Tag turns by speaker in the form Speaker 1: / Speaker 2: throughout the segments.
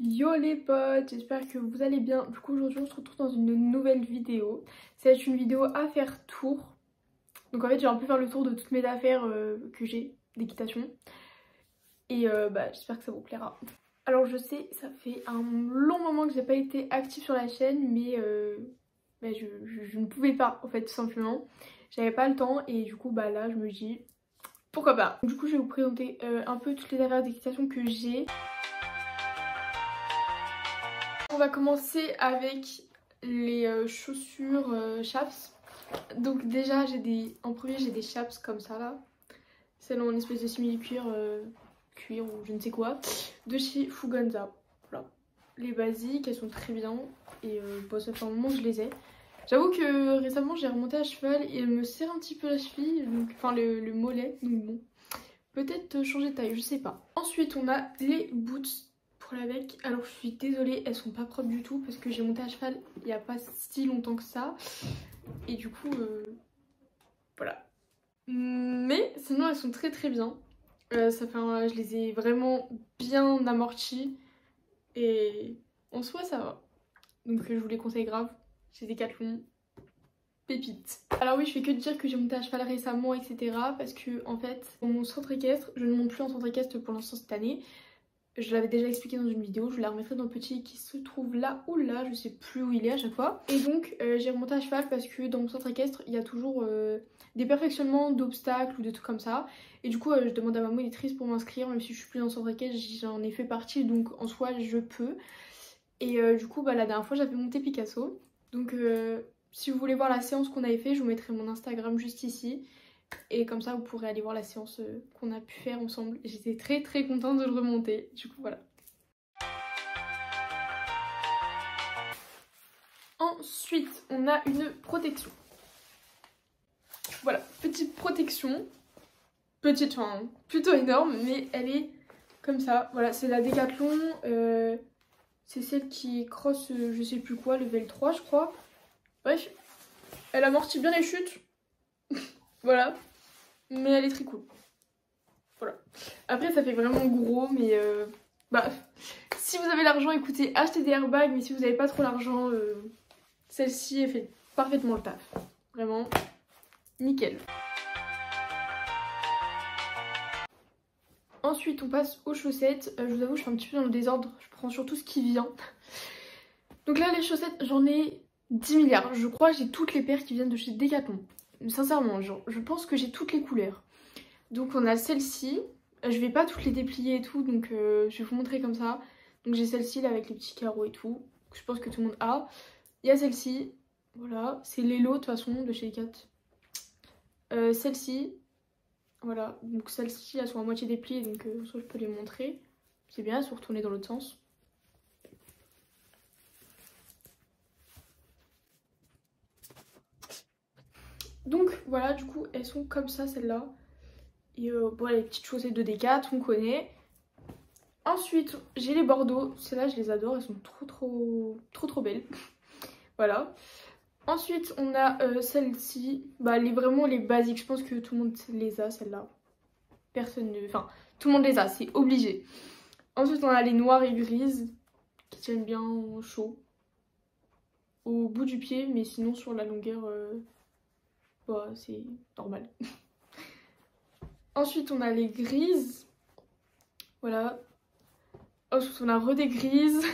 Speaker 1: Yo les potes, j'espère que vous allez bien. Du coup aujourd'hui on se retrouve dans une nouvelle vidéo. Ça va être une vidéo à faire tour. Donc en fait j'ai un peu faire le tour de toutes mes affaires que j'ai d'équitation. Et j'espère que ça vous plaira. Alors je sais, ça fait un long moment que j'ai pas été active sur la chaîne, mais je ne pouvais pas en fait tout simplement. J'avais pas le temps et du coup là je me dis pourquoi pas. Du coup je vais vous présenter un peu toutes les affaires d'équitation que j'ai. On va commencer avec les chaussures chaps. Donc déjà en premier j'ai des chaps comme ça là. Celles en espèce de simili-cuir, cuir ou je ne sais quoi. De chez Fuganza. Voilà. Les basiques, elles sont très bien. Et ça fait un moment que je les ai. J'avoue que récemment j'ai remonté à cheval et elle me serre un petit peu la cheville. Donc, enfin le mollet. Donc bon. Peut-être changer de taille, je sais pas. Ensuite on a les boots. Avec. Alors je suis désolée, elles sont pas propres du tout parce que j'ai monté à cheval il n'y a pas si longtemps que ça et du coup voilà, mais sinon elles sont très très bien. Je les ai vraiment bien amorties et en soi ça va, donc je vous les conseille grave. J'ai des Decathlon pépites. Alors oui, je fais que dire que j'ai monté à cheval récemment etc parce que en fait dans mon centre équestre, je ne monte plus en centre équestre pour l'instant cette année. Je l'avais déjà expliqué dans une vidéo, je la remettrai dans le petit qui se trouve là ou là, je sais plus où il est à chaque fois. Et donc j'ai remonté à cheval parce que dans mon centre équestre il y a toujours des perfectionnements d'obstacles ou des trucs comme ça. Et du coup je demande à ma monitrice pour m'inscrire, même si je suis plus dans le centre équestre, j'en ai fait partie donc en soi je peux. Et du coup la dernière fois j'avais monté Picasso. Donc si vous voulez voir la séance qu'on avait fait, je vous mettrai mon Instagram juste ici. Et comme ça vous pourrez aller voir la séance qu'on a pu faire ensemble. J'étais très très contente de le remonter. Du coup voilà. Ensuite on a une protection. Voilà, petite protection. Petite, enfin plutôt énorme, mais elle est comme ça. Voilà, c'est la Decathlon. C'est celle qui cross je sais plus quoi, level 3 je crois. Bref, elle amortit bien les chutes. Voilà. Mais elle est très cool. Voilà. Après ça fait vraiment gros mais si vous avez l'argent écoutez achetez des airbags, mais si vous n'avez pas trop l'argent celle-ci elle fait parfaitement le taf. Vraiment nickel. Ensuite on passe aux chaussettes. Je vous avoue je suis un petit peu dans le désordre, je prends surtout ce qui vient. Donc là les chaussettes j'en ai 10 milliards. Je crois que j'ai toutes les paires qui viennent de chez Decathlon. Sincèrement je pense que j'ai toutes les couleurs. Donc on a celle-ci, je vais pas toutes les déplier et tout, donc je vais vous montrer comme ça. Donc j'ai celle-ci là avec les petits carreaux et tout, que je pense que tout le monde a. Il y a celle-ci, voilà, c'est l'élo de toute façon de chez Decathlon. Celle-ci, voilà, donc celles-ci elles sont à moitié dépliées, donc soit je peux les montrer. C'est bien, elles sont retournées dans l'autre sens. Donc voilà, du coup elles sont comme ça celles-là. Et voilà les petites chaussettes de Decathlon, on connaît. Ensuite j'ai les bordeaux, celles-là je les adore, elles sont trop belles. Voilà. Ensuite on a celle-ci, vraiment les basiques, je pense que tout le monde les a celles-là. Personne ne... Enfin tout le monde les a, c'est obligé. Ensuite on a les noires et grises qui tiennent bien chaud au bout du pied, mais sinon sur la longueur c'est normal. Ensuite on a les grises, voilà. Ensuite on a des grises.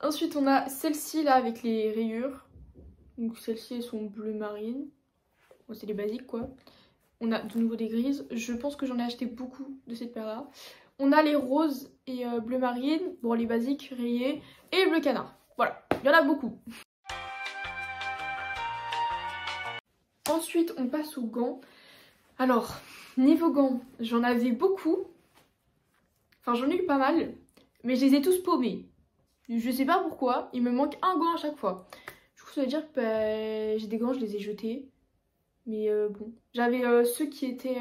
Speaker 1: Ensuite on a celle-ci là avec les rayures. Donc celles-ci elles sont bleu marine. Bon, c'est les basiques quoi. On a de nouveau des grises. Je pense que j'en ai acheté beaucoup de cette paire là. On a les roses et bleu marine. Bon les basiques rayés. Et bleu canard. Voilà, il y en a beaucoup. Ensuite on passe aux gants. Alors niveau gants j'en avais beaucoup. Enfin j'en ai eu pas mal. Mais je les ai tous paumés. Je sais pas pourquoi. Il me manque un gant à chaque fois. Du coup ça veut dire que j'ai des gants, je les ai jetés. Mais bon. J'avais ceux qui étaient...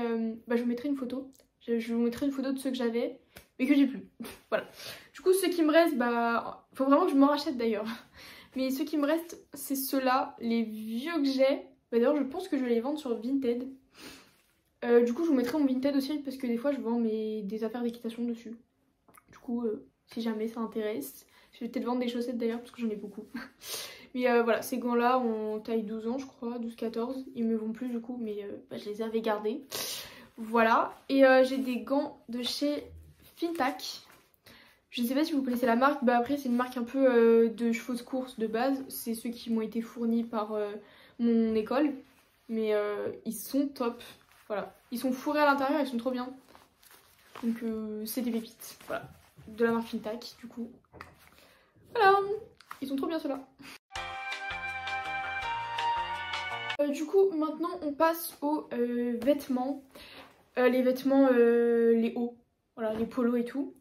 Speaker 1: je vous mettrai une photo. Je vous mettrai une photo de ceux que j'avais. Mais que j'ai plus. Voilà. Du coup ceux qui me restent, faut vraiment que je m'en rachète d'ailleurs. Mais ceux qui me restent, c'est ceux-là. Les vieux que j'ai. D'ailleurs je pense que je vais les vendre sur Vinted. Du coup je vous mettrai mon Vinted aussi parce que des fois je vends des affaires d'équitation dessus. Du coup si jamais ça intéresse. Je vais peut-être vendre des chaussettes d'ailleurs parce que j'en ai beaucoup. Mais voilà, ces gants là ont taille 12 ans je crois, 12-14. Ils me vont plus du coup mais je les avais gardés. Voilà, et j'ai des gants de chez Fintac. Je ne sais pas si vous connaissez la marque, bah après c'est une marque un peu de chevaux de course de base. C'est ceux qui m'ont été fournis par mon école. Mais ils sont top, voilà. Ils sont fourrés à l'intérieur, ils sont trop bien. Donc c'est des pépites, voilà. De la marque Fintac du coup. Voilà, ils sont trop bien ceux-là. Du coup maintenant on passe aux vêtements. Les vêtements, les hauts, voilà, les polos et tout.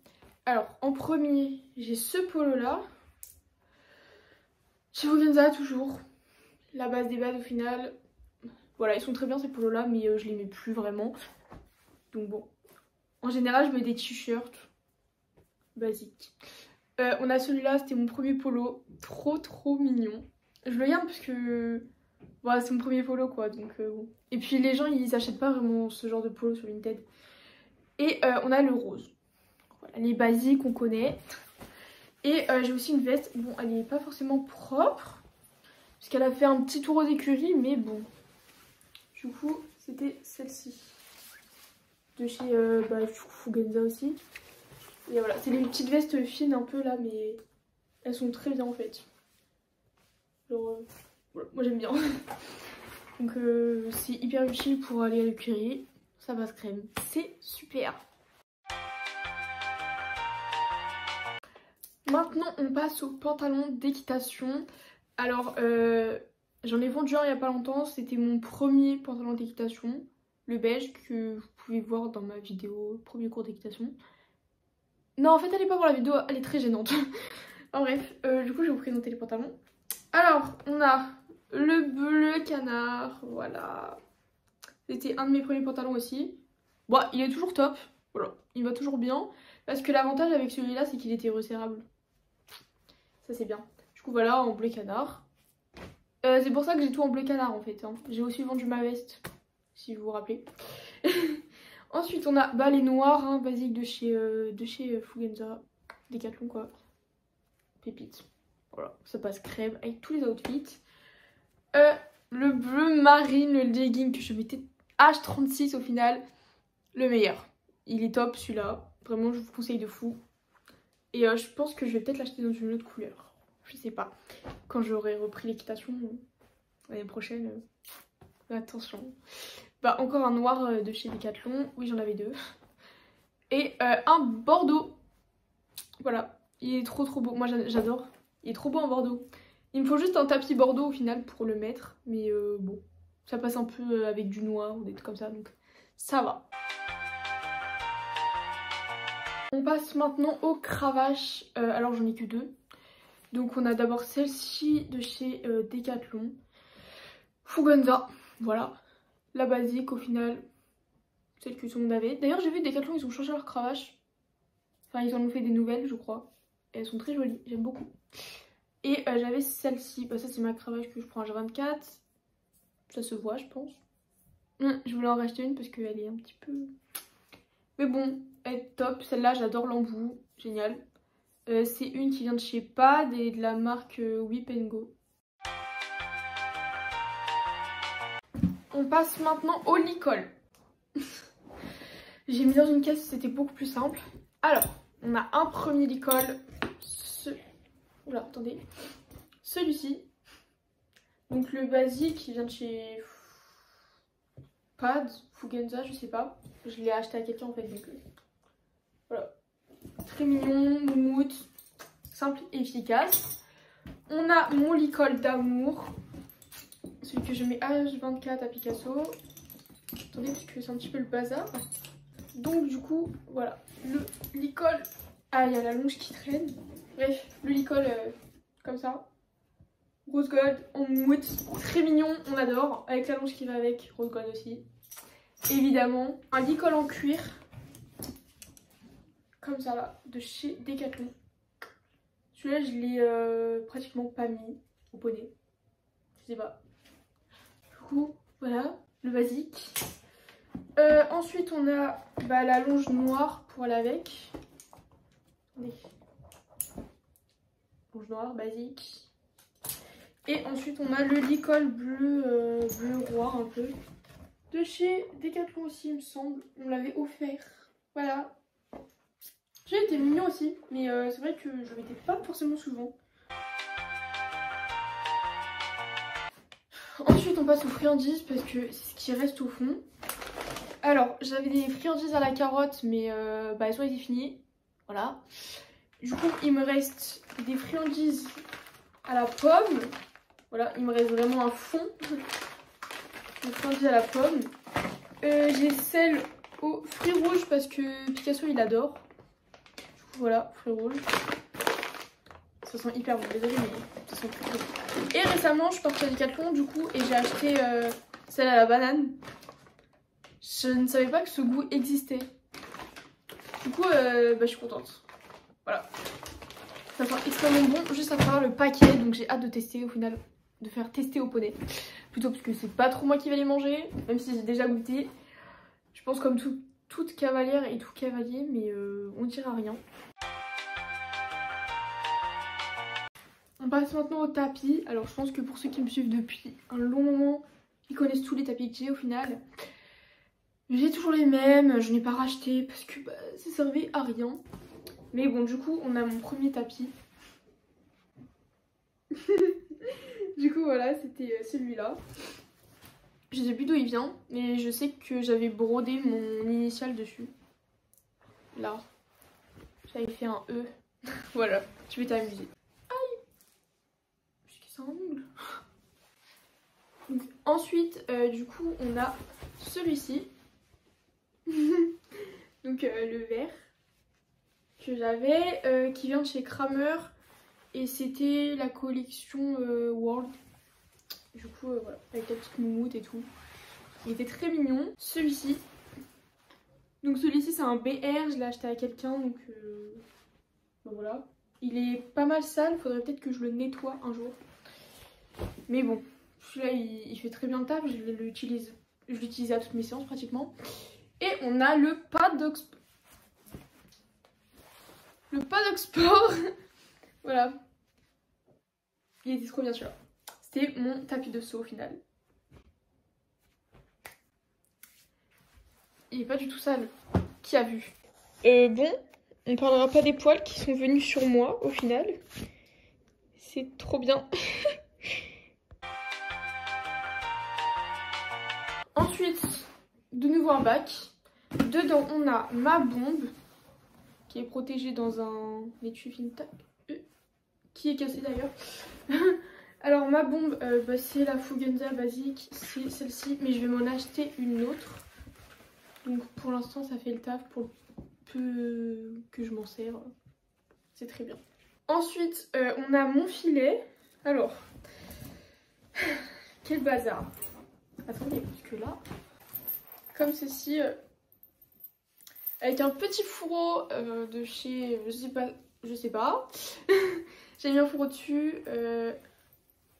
Speaker 1: Alors en premier j'ai ce polo là. Chez Fugenza toujours. La base des bases au final. Voilà, ils sont très bien ces polos là mais je les mets plus vraiment. Donc bon. En général je mets des t-shirts basiques. On a celui-là, c'était mon premier polo. Trop mignon. Je le garde parce que voilà, c'est mon premier polo quoi. Donc bon. Et puis les gens ils achètent pas vraiment ce genre de polo sur Vinted. Et on a le rose. Voilà, les basiques on connaît. Et j'ai aussi une veste. Bon, elle n'est pas forcément propre. Parce qu'elle a fait un petit tour aux écuries. Mais bon. Du coup, c'était celle-ci. De chez Fugenza aussi. Et voilà, c'est les petites vestes fines un peu là. Mais elles sont très bien en fait. Genre, voilà, moi j'aime bien. Donc c'est hyper utile pour aller à l'écurie. Ça passe crème. C'est super. Maintenant on passe aux pantalons d'équitation. Alors j'en ai vendu un il n'y a pas longtemps. C'était mon premier pantalon d'équitation. Le beige que vous pouvez voir dans ma vidéo premier cours d'équitation. Non en fait allez pas voir la vidéo, elle est très gênante. En bref, du coup je vais vous présenter les pantalons. Alors on a le bleu canard, voilà. C'était un de mes premiers pantalons aussi. Bon il est toujours top, voilà, il va toujours bien. Parce que l'avantage avec celui-là c'est qu'il était resserrable. Ça c'est bien. Du coup voilà, en bleu canard. C'est pour ça que j'ai tout en bleu canard en fait. Hein. J'ai aussi vendu ma veste, si vous vous rappelez. Ensuite on a les noirs hein, basiques de chez Fugenza. Decathlon quoi. Pépite. Voilà, ça passe crème avec tous les outfits. Le bleu marine, le legging que je mettais H36 au final. Le meilleur. Il est top celui-là. Vraiment je vous conseille de fou. Et je pense que je vais peut-être l'acheter dans une autre couleur. Je sais pas. Quand j'aurai repris l'équitation l'année prochaine. Attention. Encore un noir de chez Decathlon. Oui, j'en avais deux. Et un bordeaux. Voilà. Il est trop beau. Moi, j'adore. Il est trop beau en bordeaux. Il me faut juste un tapis bordeaux au final pour le mettre. Mais bon. Ça passe un peu avec du noir ou des trucs comme ça. Donc, ça va. On passe maintenant aux cravaches. Alors, j'en ai que deux. Donc on a d'abord celle-ci de chez Decathlon. Fugenza, voilà. La basique au final, celle que tout le monde avait. D'ailleurs j'ai vu Decathlon, ils ont changé leur cravache. Enfin ils en ont fait des nouvelles je crois. Et elles sont très jolies, j'aime beaucoup. Et j'avais celle-ci, ça c'est ma cravache que je prends à H24. Ça se voit je pense. Je voulais en racheter une parce qu'elle est un petit peu... Mais bon, elle est top. Celle-là j'adore l'embout, génial. C'est une qui vient de chez Pad et de la marque Whip & Go. On passe maintenant au licol. J'ai mis dans une caisse, c'était beaucoup plus simple. Alors, on a un premier licol. Oula, attendez. Celui-ci. Donc le basique qui vient de chez Pad, Fugenza, je sais pas. Je l'ai acheté à quelqu'un en fait. Donc voilà. Très mignon, moumoute, simple et efficace. On a mon licol d'amour. Celui que je mets H24 à Picasso. Attendez, parce que c'est un petit peu le bazar. Donc du coup, voilà. Le licol. Ah, il y a la longe qui traîne. Bref, le licol comme ça. Rose gold en moumoute. Très mignon, on adore. Avec la longe qui va avec. Rose gold aussi. Évidemment. Un licol en cuir. Comme ça là, de chez Decathlon. Celui-là je l'ai pratiquement pas mis au poney. Je sais pas. Du coup, voilà, le basique. Ensuite on a la longe noire pour aller avec. Attendez. noir basique. Et ensuite on a le licol bleu, bleu roi un peu. De chez Decathlon aussi il me semble. On l'avait offert. Voilà. J'ai été mignon aussi. Mais c'est vrai que je mettais pas forcément souvent. Ensuite on passe aux friandises parce que c'est ce qui reste au fond. Alors j'avais des friandises à la carotte mais elles ont été finies. Voilà. Du coup il me reste des friandises à la pomme. Voilà, il me reste vraiment un fond. Des friandises à la pomme. J'ai celle aux fruits rouges parce que Picasso il adore. Du coup voilà, fruits rouges. Ça sent hyper bon, désolé mais ça sent très bon. Et récemment je suis partie à Decathlon du coup et j'ai acheté celle à la banane. Je ne savais pas que ce goût existait. Du coup je suis contente. Voilà. Ça sent extrêmement bon juste à travers le paquet donc j'ai hâte de tester au final. De faire tester au poney. Plutôt parce que c'est pas trop moi qui vais les manger. Même si j'ai déjà goûté. Je pense comme toute cavalière et tout cavalier mais on dira rien. On passe maintenant au tapis. Alors je pense que pour ceux qui me suivent depuis un long moment, ils connaissent tous les tapis que j'ai au final. J'ai toujours les mêmes, je n'ai pas racheté parce que ça servait à rien. Mais bon du coup on a mon premier tapis. Du coup voilà c'était celui-là. Je sais plus d'où il vient mais je sais que j'avais brodé mon initiale dessus. Là. J'avais fait un E. Voilà, tu vais t'amuser. Un ongle. Donc, ensuite du coup on a celui-ci. Donc le vert que j'avais qui vient de chez Kramer et c'était la collection World. Du coup voilà, avec la petite moumoute et tout. Il était très mignon. Celui-ci. Donc celui-ci c'est un BR, je l'ai acheté à quelqu'un donc voilà. Il est pas mal sale, faudrait peut-être que je le nettoie un jour. Mais bon, celui-là il fait très bien le taf, je l'utilise à toutes mes séances pratiquement. Et on a le paddock sport. Voilà. Il était trop bien celui-là. C'était mon tapis de saut au final. Il est pas du tout sale. Qui a vu? Bon, on parlera pas des poils qui sont venus sur moi au final. C'est trop bien. Ensuite, de nouveau un bac. Dedans, on a ma bombe qui est protégée dans un étui Fintac qui est cassé d'ailleurs. Alors ma bombe, c'est la Fugenza basique, c'est celle-ci, mais je vais m'en acheter une autre. Donc pour l'instant, ça fait le taf pour le peu que je m'en sers. C'est très bien. Ensuite, on a mon filet. Alors, quel bazar. Attendez, parce que là, comme ceci, avec un petit fourreau de chez, je sais pas. J'ai mis un fourreau dessus.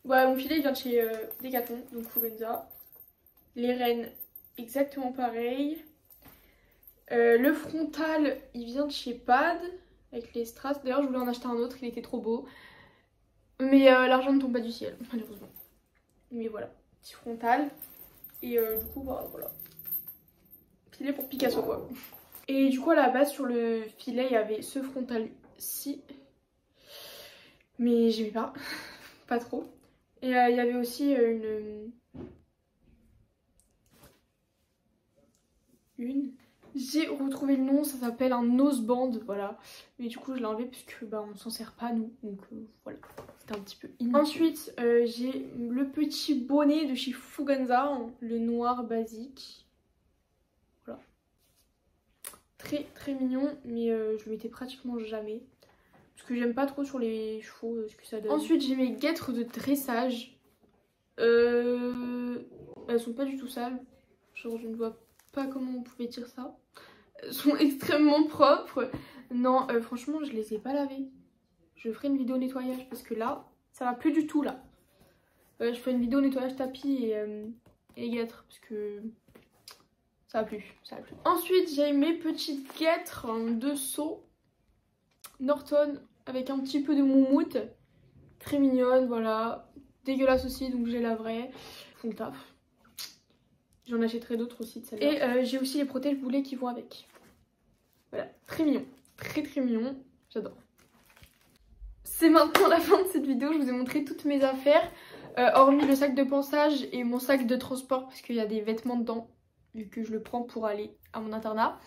Speaker 1: Mon filet il vient de chez Decathlon, donc Fugenza. Les rênes, exactement pareil. Le frontal, il vient de chez Pad, avec les strass. D'ailleurs, je voulais en acheter un autre, il était trop beau. Mais l'argent ne tombe pas du ciel, malheureusement. Mais voilà, petit frontal. Et du coup, voilà. Filet pour Picasso, quoi. Et du coup, à la base, sur le filet, il y avait ce frontal-ci. Mais j'aimais pas. Pas trop. Et il y avait aussi J'ai retrouvé le nom, ça s'appelle un noseband, voilà. Mais du coup je l'ai enlevé puisque on s'en sert pas nous, donc voilà, c'était un petit peu inutile. Ensuite j'ai le petit bonnet de chez Fugenza, le noir basique. Voilà. Très très mignon, mais je le mettais pratiquement jamais. Parce que j'aime pas trop sur les chevaux ce que ça donne. Ensuite j'ai mes guêtres de dressage. Elles sont pas du tout sales. Genre je ne vois pas comment on pouvait dire ça. Elles sont extrêmement propres. Non franchement je les ai pas lavées. Je ferai une vidéo nettoyage parce que là ça va plus du tout là. Je ferai une vidéo nettoyage tapis et guêtres parce que ça va plus, ça va plus. Ensuite j'ai mes petites guêtres de saut Norton avec un petit peu de moumoute. Très mignonne, voilà. Dégueulasse aussi, donc je les laverai. Font le taf. J'en achèterai d'autres aussi de celle-là. Et j'ai aussi les protège-boulets qui vont avec. Voilà, très mignon. Très très mignon. J'adore. C'est maintenant la fin de cette vidéo. Je vous ai montré toutes mes affaires. Hormis le sac de ponçage et mon sac de transport parce qu'il y a des vêtements dedans. Vu que je le prends pour aller à mon internat.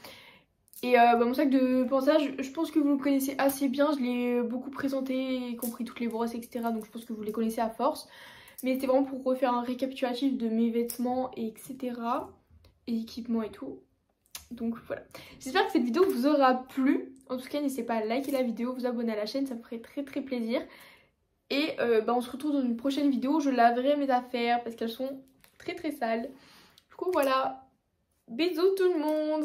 Speaker 1: Et mon sac de ponçage, je pense que vous le connaissez assez bien. Je l'ai beaucoup présenté, y compris toutes les brosses, etc. Donc je pense que vous les connaissez à force. Mais c'était vraiment pour refaire un récapitulatif de mes vêtements, etc. Et équipements et tout. Donc voilà. J'espère que cette vidéo vous aura plu. En tout cas, n'hésitez pas à liker la vidéo, vous abonner à la chaîne, ça me ferait très très plaisir. Et on se retrouve dans une prochaine vidéo où je laverai mes affaires parce qu'elles sont très très sales. Du coup voilà. Bisous tout le monde.